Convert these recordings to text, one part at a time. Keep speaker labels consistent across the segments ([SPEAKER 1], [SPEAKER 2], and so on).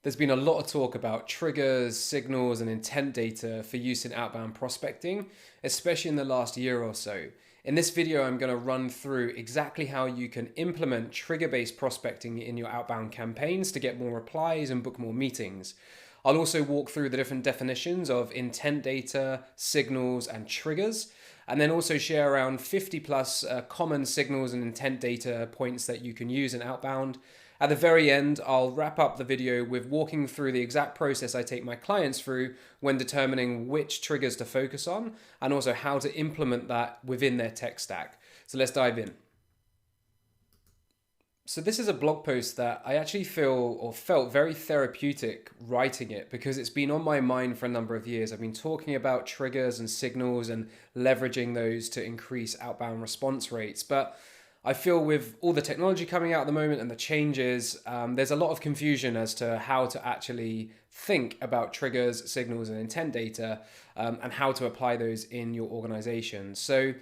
[SPEAKER 1] There's been a lot of talk about triggers, signals, and intent data for use in outbound prospecting, especially in the last year or so. In this video, I'm going to run through exactly how you can implement trigger-based prospecting in your outbound campaigns to get more replies and book more meetings. I'll also walk through the different definitions of intent data, signals, and triggers, and then also share around 50 plus common signals and intent data points that you can use in outbound. At the very end, I'll wrap up the video with walking through the exact process I take my clients through when determining which triggers to focus on and also how to implement that within their tech stack. So let's dive in. So this is a blog post that I actually feel or felt very therapeutic writing it because it's been on my mind for a number of years. I've been talking about triggers and signals and leveraging those to increase outbound response rates. But I feel with all the technology coming out at the moment and the changes, there's a lot of confusion as to how to actually think about triggers, signals, and intent data, and how to apply those in your organization. So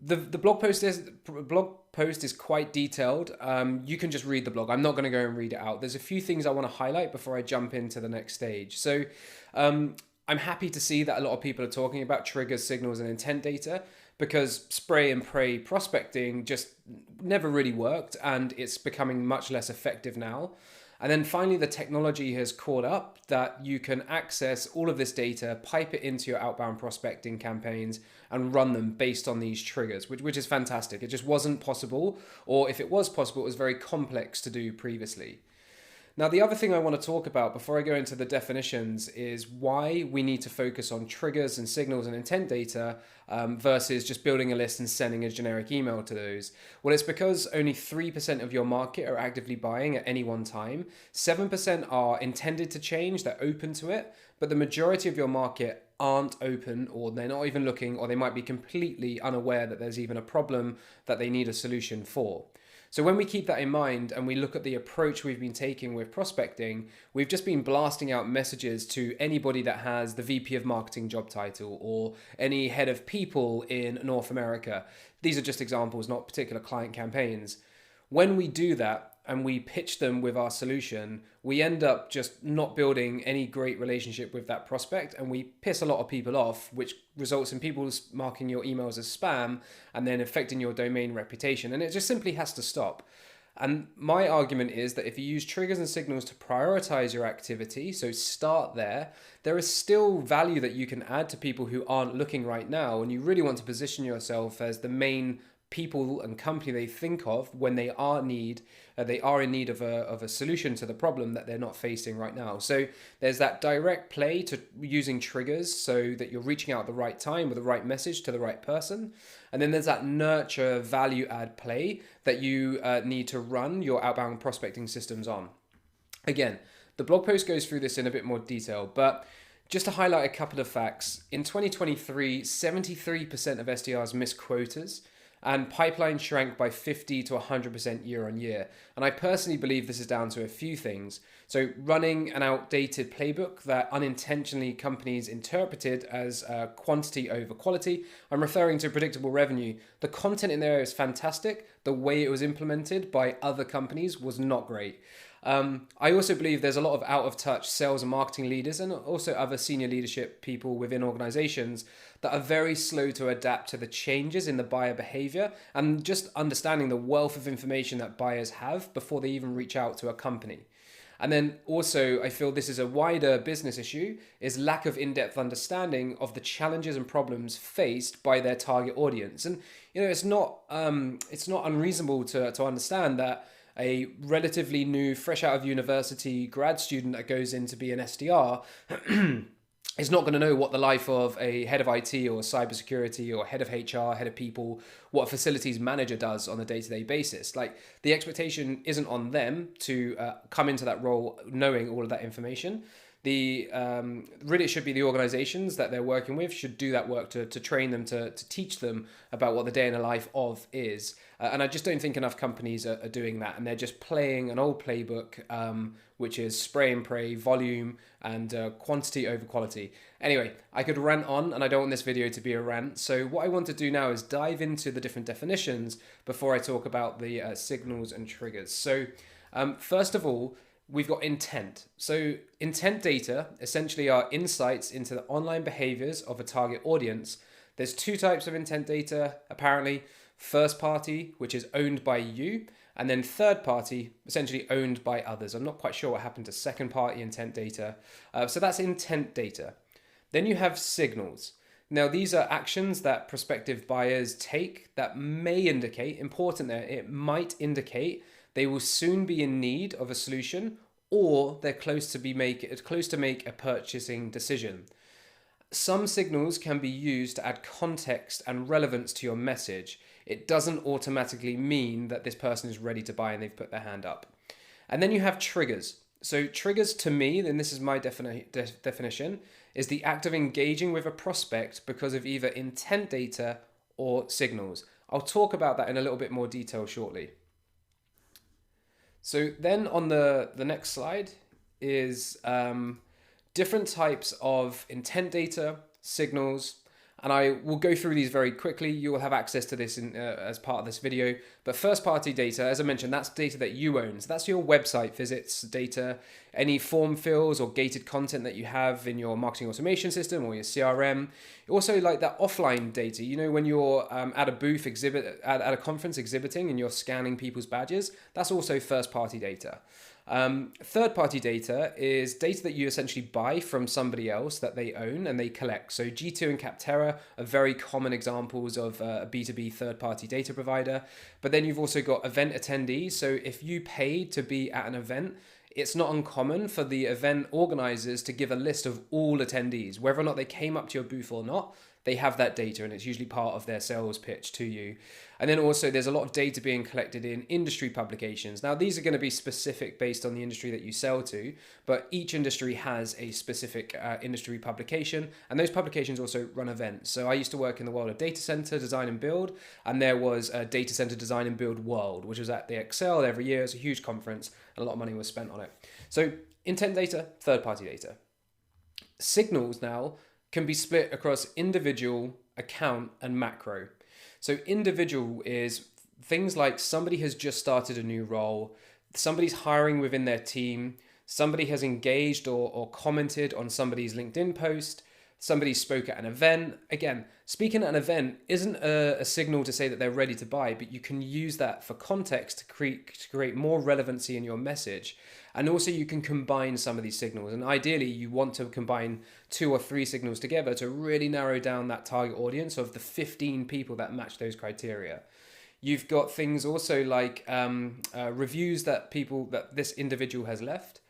[SPEAKER 1] the blog post is quite detailed. You can just read the blog. I'm not going to go and read it out. There's a few things I want to highlight before I jump into the next stage. So I'm happy to see that a lot of people are talking about triggers, signals, and intent data because spray and pray prospecting just never really worked and it's becoming much less effective now. And then finally, the technology has caught up that you can access all of this data, pipe it into your outbound prospecting campaigns and run them based on these triggers, which is fantastic. It just wasn't possible, or if it was possible, it was very complex to do previously. Now, the other thing I want to talk about before I go into the definitions is why we need to focus on triggers and signals and intent data versus just building a list and sending a generic email to those. Well, it's because only 3% of your market are actively buying at any one time. 7% are intended to change, they're open to it, but the majority of your market aren't open or they're not even looking, or they might be completely unaware that there's even a problem that they need a solution for. So when we keep that in mind and we look at the approach we've been taking with prospecting, we've just been blasting out messages to anybody that has the VP of marketing job title or any head of people in North America. These are just examples, not particular client campaigns. When we do that and we pitch them with our solution, we end up just not building any great relationship with that prospect and we piss a lot of people off, which results in people marking your emails as spam and then affecting your domain reputation. And it just simply has to stop. And my argument is that if you use triggers and signals to prioritize your activity, so start there, there is still value that you can add to people who aren't looking right now. And you really want to position yourself as the main people and company they think of when they are in need of a solution to the problem that they're not facing right now. So there's that direct play to using triggers so that you're reaching out at the right time with the right message to the right person. And then there's that nurture value add play that you need to run your outbound prospecting systems on. Again, the blog post goes through this in a bit more detail, but just to highlight a couple of facts, in 2023, 73% of SDRs missed quotas, and pipeline shrank by 50 to 100% year on year. And I personally believe this is down to a few things. So running an outdated playbook that unintentionally companies interpreted as quantity over quality. I'm referring to predictable revenue. The content in there is fantastic. The way it was implemented by other companies was not great. I also believe there's a lot of out of touch sales and marketing leaders and also other senior leadership people within organizations that are very slow to adapt to the changes in the buyer behavior and just understanding the wealth of information that buyers have before they even reach out to a company. And then also, I feel this is a wider business issue, is lack of in-depth understanding of the challenges and problems faced by their target audience. And it's not unreasonable to understand that a relatively new, fresh out of university grad student that goes in to be an SDR is not going to know what the life of a head of IT or cybersecurity or head of HR, head of people, what a facilities manager does on a day-to-day basis. Like, the expectation isn't on them to come into that role knowing all of that information. Really it should be the organizations that they're working with should do that work to train them, to teach them about what the day in the life of is. And I just don't think enough companies are doing that. And they're just playing an old playbook, which is spray and pray, volume and quantity over quality. Anyway, I could rant on and I don't want this video to be a rant. So what I want to do now is dive into the different definitions before I talk about the signals and triggers. So first of all, we've got intent. So intent data essentially are insights into the online behaviors of a target audience. There's two types of intent data, apparently. First party, which is owned by you, and then third party, essentially owned by others. I'm not quite sure what happened to second party intent data. So that's intent data. Then you have signals. Now, these are actions that prospective buyers take that may indicate, important there, it might indicate they will soon be in need of a solution, or they're close to make a purchasing decision. Some signals can be used to add context and relevance to your message. It doesn't automatically mean that this person is ready to buy and they've put their hand up. And then you have triggers. So triggers to me, and this is my definition, is the act of engaging with a prospect because of either intent data or signals. I'll talk about that in a little bit more detail shortly. So then on the next slide is different types of intent data, signals, and I will go through these very quickly. You will have access to this as part of this video. But first party data, as I mentioned, that's data that you own. So that's your website visits data, any form fills or gated content that you have in your marketing automation system or your CRM. Also like that offline data, you know, when you're at a booth at a conference exhibiting and you're scanning people's badges, that's also first party data. Third party data is data that you essentially buy from somebody else that they own and they collect. So G2 and Capterra are very common examples of a B2B third party data provider. But then you've also got event attendees. So if you paid to be at an event, it's not uncommon for the event organizers to give a list of all attendees, whether or not they came up to your booth or not. They have that data and it's usually part of their sales pitch to you. And then also there's a lot of data being collected in industry publications. Now these are going to be specific based on the industry that you sell to, but each industry has a specific industry publication, and those publications also run events. So I used to work in the world of data center design and build, and there was a data center design and build world, which was at the Excel every year. It's a huge conference and a lot of money was spent on it. So intent data, third party data. Signals now can be split across individual, account, and macro. So individual is things like somebody has just started a new role, somebody's hiring within their team, somebody has engaged or commented on somebody's LinkedIn post, somebody spoke at an event. Again, speaking at an event isn't a signal to say that they're ready to buy, but you can use that for context to create more relevancy in your message. And also you can combine some of these signals. And ideally you want to combine 2 or 3 signals together to really narrow down that target audience of the 15 people that match those criteria. You've got things also like reviews that this individual has left.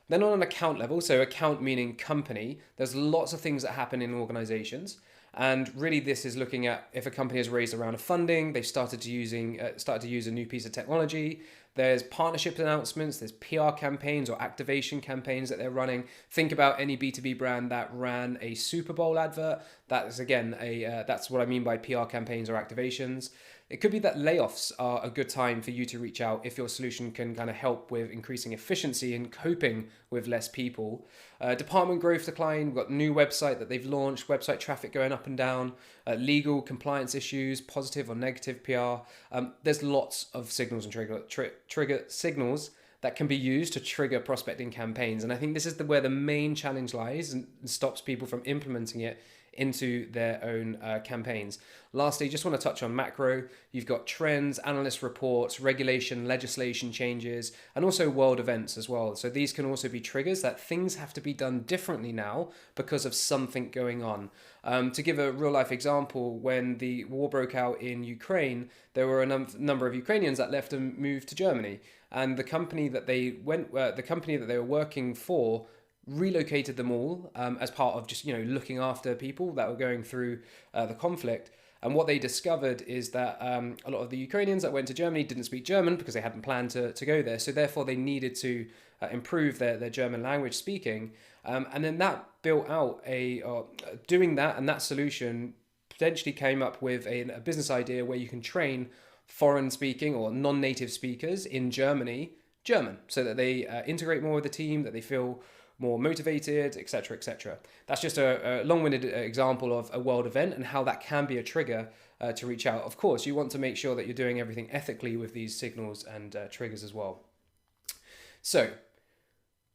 [SPEAKER 1] Then on an account level, so account meaning company, there's lots of things that happen in organizations. And really this is looking at if a company has raised a round of funding, they've started to use a new piece of technology. There's partnership announcements, there's PR campaigns or activation campaigns that they're running. Think about any B2B brand that ran a Super Bowl advert. That's again, that's what I mean by PR campaigns or activations. It could be that layoffs are a good time for you to reach out if your solution can kind of help with increasing efficiency and coping with less people. Department growth decline, we've got new website that they've launched, website traffic going up and down, legal compliance issues, positive or negative PR. There's lots of signals and trigger signals that can be used to trigger prospecting campaigns. And I think this is where the main challenge lies and stops people from implementing it into their own campaigns. Lastly, just want to touch on macro. You've got trends, analyst reports, regulation, legislation changes, and also world events as well. So these can also be triggers that things have to be done differently now because of something going on. To give a real life example, when the war broke out in Ukraine, there were a number of Ukrainians that left and moved to Germany. And the company that they were working for relocated them all as part of just looking after people that were going through the conflict. And what they discovered is that a lot of the Ukrainians that went to Germany didn't speak German because they hadn't planned to go there. So therefore they needed to improve their German language speaking. And then that built out doing that, and that solution potentially came up with a business idea where you can train foreign speaking or non-native speakers in Germany German, so that they integrate more with the team, that they feel more motivated, etc., etc. That's just a long-winded example of a world event and how that can be a trigger to reach out. Of course, you want to make sure that you're doing everything ethically with these signals and triggers as well. So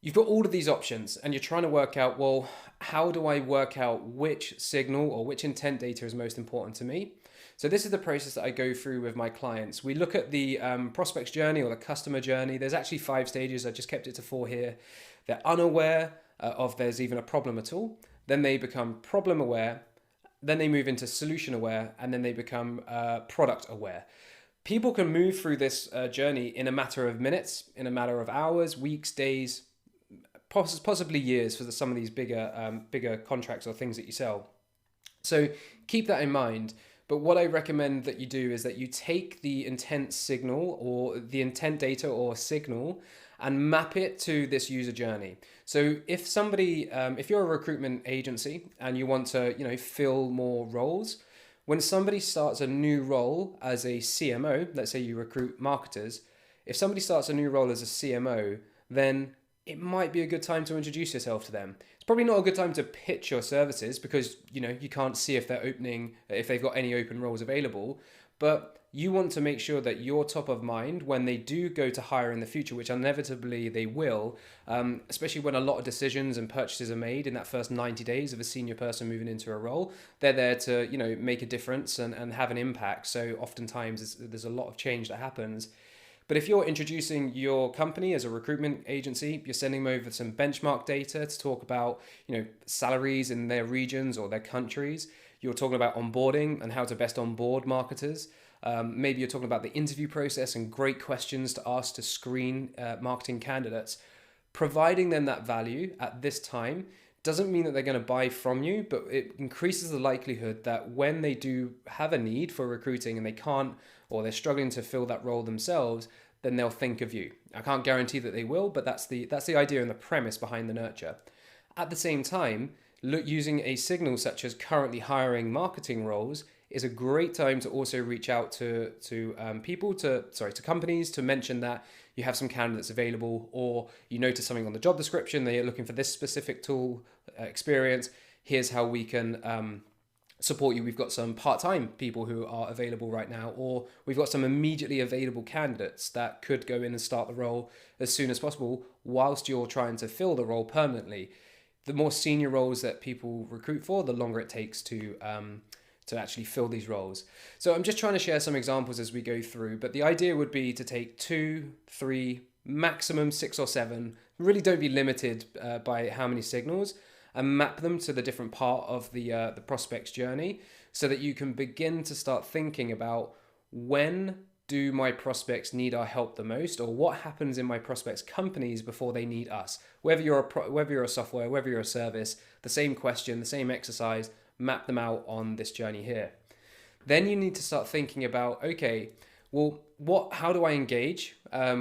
[SPEAKER 1] You've got all of these options and you're trying to work out, well, how do I work out which signal or which intent data is most important to me? So this is the process that I go through with my clients. We look at the prospect's journey or the customer journey. There's actually 5 stages. I just kept it to 4 here. They're unaware of there's even a problem at all. Then they become problem aware. Then they move into solution aware, and then they become product aware. People can move through this journey in a matter of minutes, in a matter of hours, weeks, days, possibly years for some of these bigger contracts or things that you sell. So keep that in mind. But what I recommend that you do is that you take the intent signal or the intent data or signal and map it to this user journey. So if somebody, if you're a recruitment agency and you want to, fill more roles, when somebody starts a new role as a CMO, let's say you recruit marketers, if somebody starts a new role as a CMO, then it might be a good time to introduce yourself to them. It's probably not a good time to pitch your services because you can't see if they've got any open roles available, but you want to make sure that you're top of mind when they do go to hire in the future, which inevitably they will, especially when a lot of decisions and purchases are made in that first 90 days of a senior person moving into a role. They're there to make a difference and have an impact. So oftentimes there's a lot of change that happens. But if you're introducing your company as a recruitment agency, you're sending them over some benchmark data to talk about, salaries in their regions or their countries. You're talking about onboarding and how to best onboard marketers. Maybe you're talking about the interview process and great questions to ask to screen marketing candidates. Providing them that value at this time doesn't mean that they're going to buy from you, but it increases the likelihood that when they do have a need for recruiting and they can't, or they're struggling to fill that role themselves, then they'll think of you. I can't guarantee that they will, but that's the idea and the premise behind the nurture. At the same time, using a signal such as currently hiring marketing roles is a great time to also reach out to companies to mention that you have some candidates available, or you notice something on the job description, they're looking for this specific tool experience. Here's how we can support you. We've got some part-time people who are available right now, or we've got some immediately available candidates that could go in and start the role as soon as possible whilst you're trying to fill the role permanently. The more senior roles that people recruit for, the longer it takes to actually fill these roles. So I'm just trying to share some examples as we go through, but the idea would be to take 2, 3, maximum 6 or 7. Really don't be limited by how many signals, and map them to the different part of the prospect's journey so that you can begin to start thinking about when do my prospects need our help the most, or what happens in my prospects' companies before they need us. Whether you're a software, whether you're a service, the same question, the same exercise, map them out on this journey here. Then you need to start thinking about, okay, well, how do I engage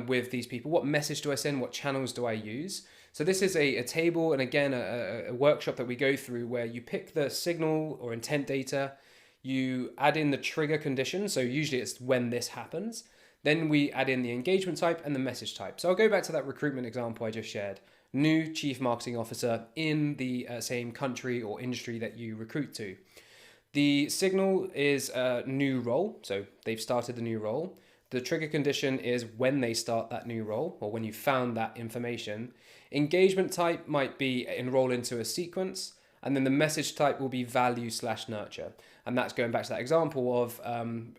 [SPEAKER 1] with these people? What message do I send? What channels do I use? So this is a table, and again, a workshop that we go through where you pick the signal or intent data, you add in the trigger condition, so usually it's when this happens. Then we add in the engagement type and the message type. So I'll go back to that recruitment example I just shared. New chief marketing officer in the same country or industry that you recruit to. The signal is a new role, so they've started the new role. The trigger condition is when they start that new role, or when you found that information. Engagement type might be enroll into a sequence, and then the message type will be value/nurture. And that's going back to that example of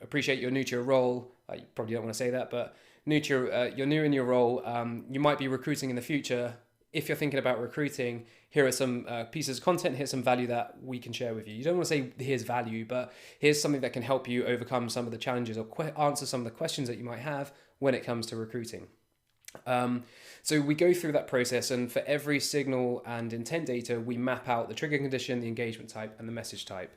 [SPEAKER 1] appreciate you're new to your role. You probably don't want to say that, but you're new in your role. You might be recruiting in the future. If you're thinking about recruiting, here are some pieces of content, here's some value that we can share with you. You don't want to say here's value, but here's something that can help you overcome some of the challenges or answer some of the questions that you might have when it comes to recruiting. So we go through that process, and for every signal and intent data, we map out the trigger condition, the engagement type, and the message type.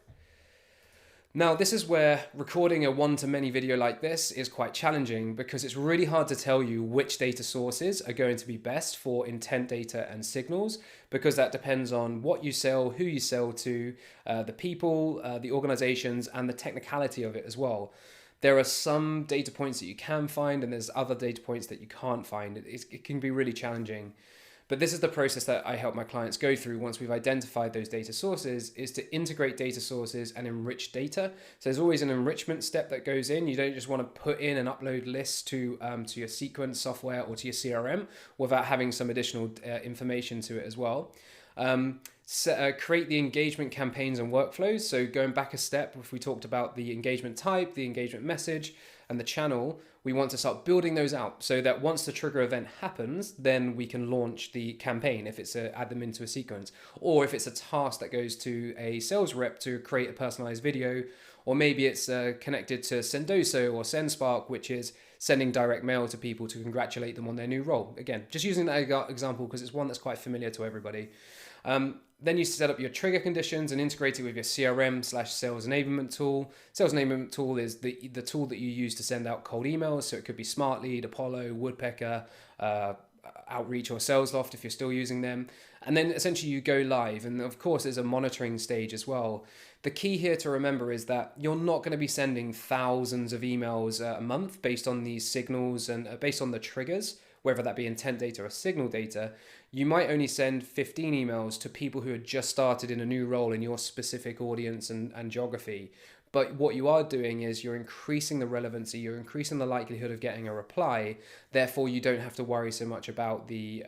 [SPEAKER 1] Now, this is where recording a one-to-many video like this is quite challenging because it's really hard to tell you which data sources are going to be best for intent data and signals, because that depends on what you sell, who you sell to, the people, the organizations, and the technicality of it as well. There are some data points that you can find, and there's other data points that you can't find. It can be really challenging. But this is the process that I help my clients go through once we've identified those data sources, is to integrate data sources and enrich data. So there's always an enrichment step that goes in. You don't just want to put in and upload lists to your sequence software or to your CRM without having some additional information to it as well. Create the engagement campaigns and workflows. So going back a step, if we talked about the engagement type, the engagement message, and the channel, we want to start building those out so that once the trigger event happens, then we can launch the campaign if it's add them into a sequence, or if it's a task that goes to a sales rep to create a personalized video, or maybe it's connected to Sendoso or SendSpark, which is sending direct mail to people to congratulate them on their new role. Again, just using that example because it's one that's quite familiar to everybody. Then you set up your trigger conditions and integrate it with your CRM/sales enablement tool. Sales enablement tool is the tool that you use to send out cold emails. So it could be SmartLead, Apollo, Woodpecker, Outreach, or SalesLoft if you're still using them. And then essentially you go live. And of course, there's a monitoring stage as well. The key here to remember is that you're not going to be sending thousands of emails a month based on these signals and based on the triggers, whether that be intent data or signal data. You might only send 15 emails to people who had just started in a new role in your specific audience and geography. But what you are doing is you're increasing the relevancy, you're increasing the likelihood of getting a reply. Therefore, you don't have to worry so much about the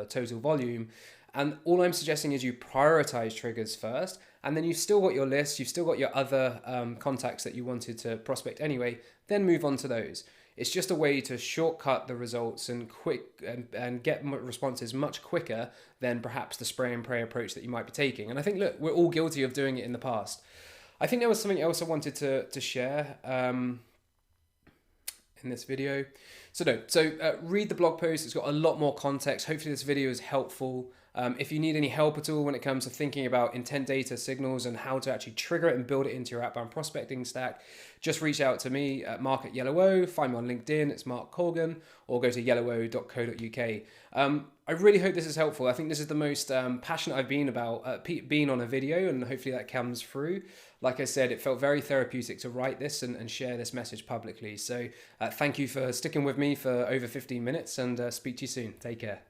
[SPEAKER 1] total volume. And all I'm suggesting is you prioritize triggers first, and then you've still got your list, you've still got your other contacts that you wanted to prospect anyway, then move on to those. It's just a way to shortcut the results and get responses much quicker than perhaps the spray and pray approach that you might be taking. And I think, look, we're all guilty of doing it in the past. I think there was something else I wanted to share in this video. So read the blog post. It's got a lot more context. Hopefully this video is helpful. If you need any help at all when it comes to thinking about intent data signals and how to actually trigger it and build it into your outbound prospecting stack, just reach out to me at mark@yellowo, find me on LinkedIn, it's Mark Colgan, or go to yellowo.co.uk. I really hope this is helpful. I think this is the most passionate I've been about being on a video, and hopefully that comes through. Like I said, it felt very therapeutic to write this and share this message publicly. So thank you for sticking with me for over 15 minutes, and speak to you soon. Take care.